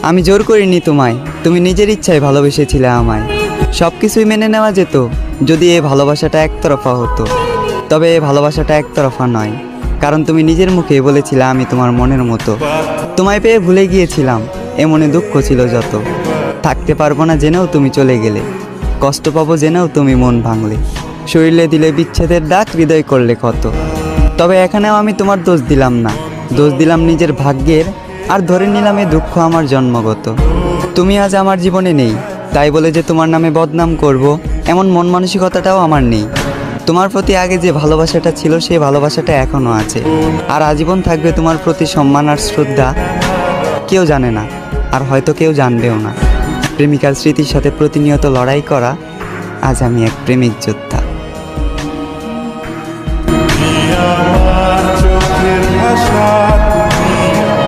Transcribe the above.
আমি জোর করিনি তোমায়, তুমি নিজের ইচ্ছায় ভালোবেসেছিলে আমায়। সব কিছুই মেনে নেওয়া যেত যদি এই ভালোবাসাটা একতরফা হতো। তবে এই ভালোবাসাটা একতরফা নয়, কারণ তুমি নিজের মুখে বলেছিলে আমি তোমার মনের মতো। তোমায় পেয়ে ভুলে গিয়েছিলাম, এ মনে দুঃখ ছিল যত। থাকতে পারবো না জেনেও তুমি চলে গেলে, কষ্ট পাবো জেনেও তুমি মন ভাঙলে। শরীরে দিলে বিচ্ছেদের ডাক, হৃদয় করলে ক্ষত। তবে এখানেও আমি তোমার দোষ দিলাম না, দোষ দিলাম নিজের ভাগ্যের, আর ধরে নিলাম এ দুঃখ আমার জন্মগত। তুমি আজ আমার জীবনে নেই, তাই বলে যে তোমার নামে বদনাম করব এমন মন মানসিকতাটাও আমার নেই। তোমার প্রতি আগে যে ভালোবাসাটা ছিল সেই ভালোবাসাটা এখনও আছে, আর আজীবন থাকবে তোমার প্রতি সম্মান আর শ্রদ্ধা। কেউ জানে না, আর হয়তো কেউ জানবেও না। প্রেমিকার স্মৃতির সাথে প্রতিনিয়ত লড়াই করা, আজ আমি এক প্রেমিক যোদ্ধা।